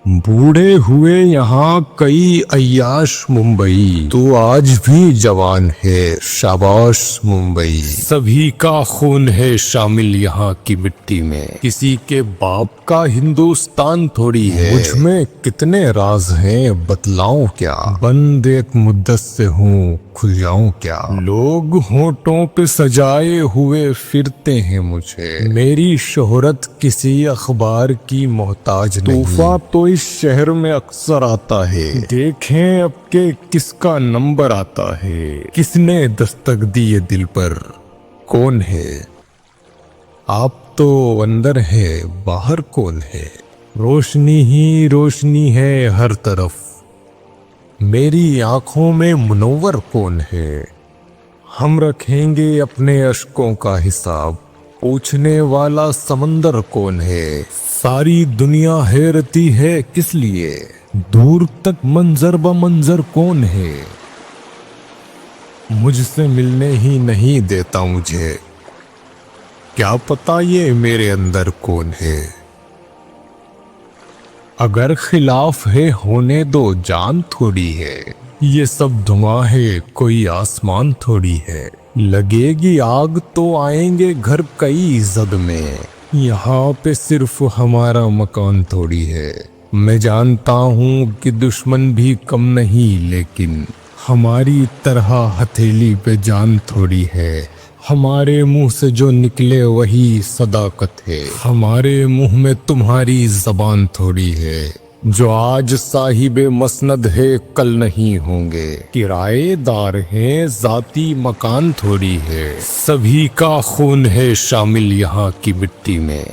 बूढ़े हुए यहाँ कई अय्याश मुंबई, तू आज भी जवान है शाबाश मुंबई। सभी का खून है शामिल यहाँ की मिट्टी में, किसी के बाप का हिंदुस्तान थोड़ी है। मुझ में कितने राज हैं बतलाऊं क्या, बंद एक मुद्दत से हूँ खुल जाऊं क्या। लोग होठों पे सजाए हुए फिरते हैं मुझे, मेरी शोहरत किसी अखबार की मोहताज नहीं। तूफा तो इस शहर में अक्सर आता है, देखें अब के किसका नंबर आता है। किसने दस्तक दी ये दिल पर, कौन है। आप तो अंदर है बाहर कौन है, रोशनी ही रोशनी है हर तरफ। मेरी आंखों में मुनव्वर कौन है, हम रखेंगे अपने अश्कों का हिसाब। पूछने वाला समंदर कौन है, सारी दुनिया हैरती है किस लिए। दूर तक मंजर ब मंजर कौन है, मुझसे मिलने ही नहीं देता मुझे। क्या पता ये मेरे अंदर कौन है। अगर खिलाफ है होने दो जान थोड़ी है, ये सब धुआं है कोई आसमान थोड़ी है। लगेगी आग तो आएंगे घर कई जद में, यहाँ पे सिर्फ हमारा मकान थोड़ी है। मैं जानता हूँ कि दुश्मन भी कम नहीं, लेकिन हमारी तरह हथेली पे जान थोड़ी है। हमारे मुंह से जो निकले वही सदाकत है, हमारे मुंह में तुम्हारी जबान थोड़ी है। जो आज साहिबे मसनद है कल नहीं होंगे, किराएदार हैं जाती मकान थोड़ी है। सभी का खून है शामिल यहाँ की मिट्टी में,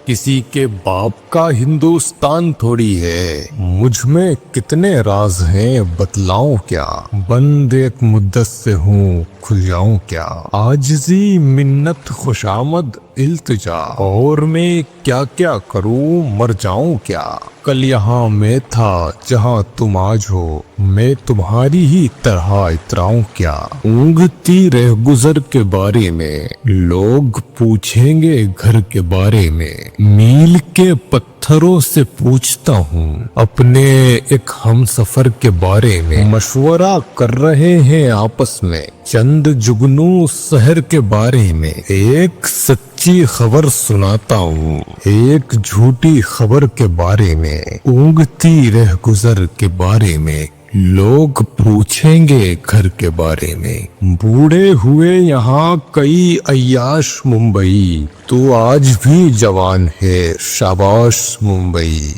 किसी के बाप का हिंदुस्तान थोड़ी है। मुझ में कितने राज हैं बतलाऊं क्या, बंद एक मुद्दत से हूँ खुल जाऊं क्या। आजिज़ी मिन्नत खुशामद इल्तिजा, और मैं क्या क्या करूं मर जाऊं क्या। कल यहाँ मैं था जहाँ तुम आज हो, मैं तुम्हारी ही तरह इतराऊं क्या। ऊँघती रह गुजर के बारे में लोग पूछेंगे घर के बारे में। मील के पत्थरों से पूछता हूँ अपने एक हमसफर के बारे में। मशवरा कर रहे हैं आपस में चंद जुगनू शहर के बारे में। एक सच्ची खबर सुनाता हूँ एक झूठी खबर के बारे में। ऊँघती रह गुजर के बारे में लोग पूछेंगे घर के बारे में। बूढ़े हुए यहाँ कई अय्याश मुंबई, तू आज भी जवान है शाबाश मुंबई।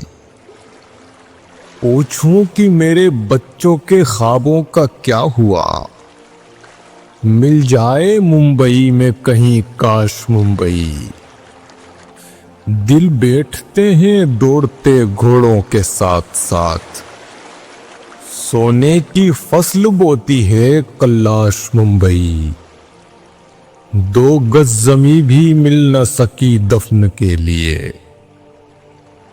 पूछूं कि मेरे बच्चों के ख्वाबों का क्या हुआ, मिल जाए मुंबई में कहीं काश मुंबई। दिल बैठते हैं दौड़ते घोड़ों के साथ साथ, सोने की फसल बोती है कल्लाश मुंबई। 2 गज जमी भी मिल न सकी दफन के लिए,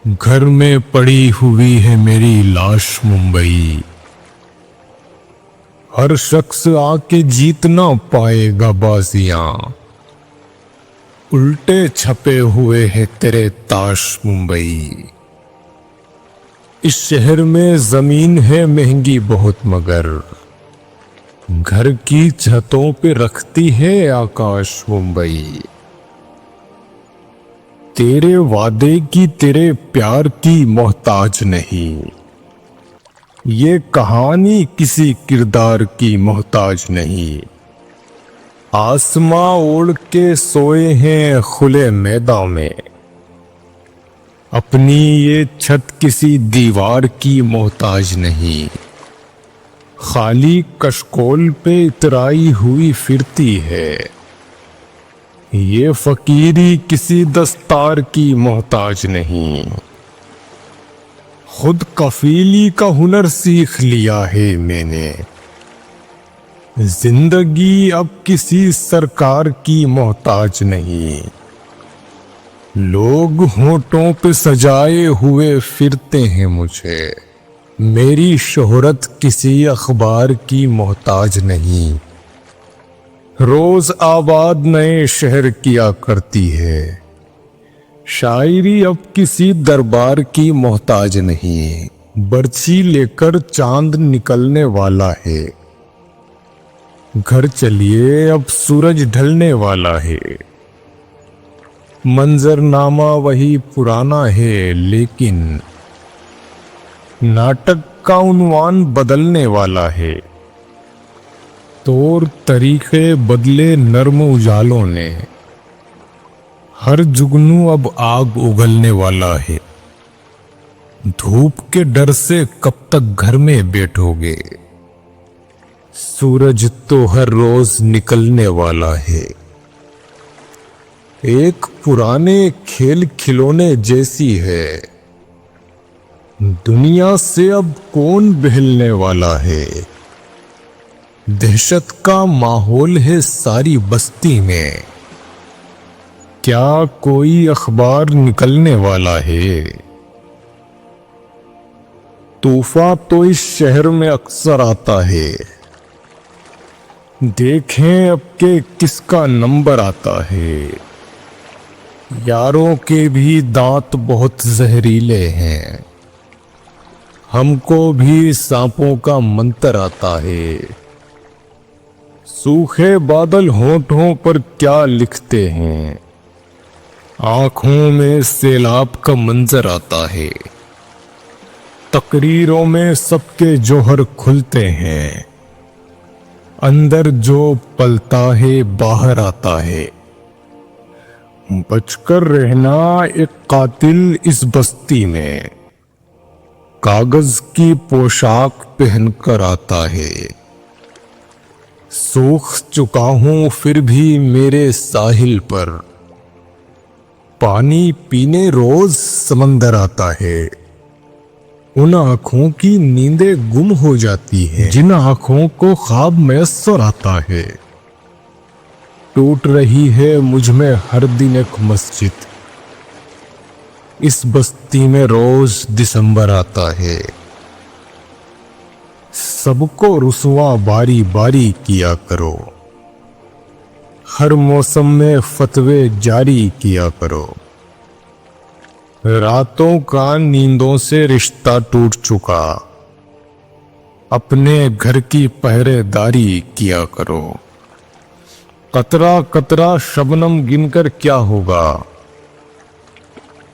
घर में पड़ी हुई है मेरी लाश मुंबई। हर शख्स आके जीत ना पाएगा बाजियां, उल्टे छपे हुए हैं तेरे ताश मुंबई। इस शहर में जमीन है महंगी बहुत, मगर घर की छतों पे रखती है आकाश मुंबई। तेरे वादे की तेरे प्यार की मोहताज नहीं, ये कहानी किसी किरदार की मोहताज नहीं। आसमां ओढ़ के सोए हैं खुले मैदान में, अपनी ये छत किसी दीवार की मोहताज नहीं। खाली कशकोल पे इतराई हुई फिरती है, ये फकीरी किसी दस्तार की मोहताज नहीं। खुद कफीली का हुनर सीख लिया है मैंने, जिंदगी अब किसी सरकार की मोहताज नहीं। लोग होठों पे सजाए हुए फिरते हैं मुझे, मेरी शोहरत किसी अखबार की मोहताज नहीं। रोज आबाद नए शहर किया करती है, शायरी अब किसी दरबार की मोहताज नहीं, बर्छी लेकर चांद निकलने वाला है। घर चलिए अब सूरज ढलने वाला है। मंजरनामा वही पुराना है, लेकिन नाटक का उन्वान बदलने वाला है। तौर तरीके बदले नर्म उजालों ने, हर जुगनू अब आग उगलने वाला है। धूप के डर से कब तक घर में बैठोगे, सूरज तो हर रोज निकलने वाला है। एक पुराने खेल खिलौने जैसी है, दुनिया से अब कौन बहलने वाला है। दहशत का माहौल है सारी बस्ती में, क्या कोई अखबार निकलने वाला है। तूफान तो इस शहर में अक्सर आता है, देखें अब के किसका नंबर आता है। यारों के भी दांत बहुत जहरीले हैं, हमको भी सांपों का मंत्र आता है। सूखे बादल होठों पर क्या लिखते हैं, आंखों में सैलाब का मंजर आता है। तकरीरों में सबके जौहर खुलते हैं, अंदर जो पलता है बाहर आता है। बचकर रहना एक कातिल इस बस्ती में, कागज की पोशाक पहनकर आता है। सूख चुका हूं फिर भी मेरे साहिल पर, पानी पीने रोज समंदर आता है। उन आंखों की नींदें गुम हो जाती हैं, जिन आंखों को ख्वाब मैसर आता है। टूट रही है मुझ में हर दिन एक मस्जिद, इस बस्ती में रोज दिसंबर आता है। सबको रुसवा बारी बारी किया करो, हर मौसम में फतवे जारी किया करो। रातों का नींदों से रिश्ता टूट चुका, अपने घर की पहरेदारी किया करो। कतरा कतरा शबनम गिनकर क्या होगा,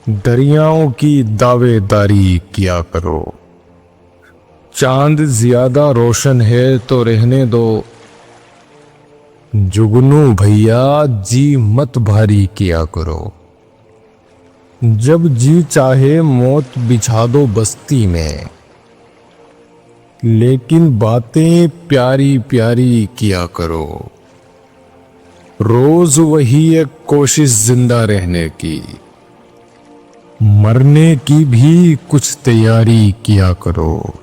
दरियाओं की दावेदारी किया करो। चांद ज्यादा रोशन है तो रहने दो, जुगनू भैया जी मत भारी किया करो। जब जी चाहे मौत बिछा दो बस्ती में, लेकिन बातें प्यारी प्यारी किया करो। रोज वही एक कोशिश जिंदा रहने की, मरने की भी कुछ तैयारी किया करो।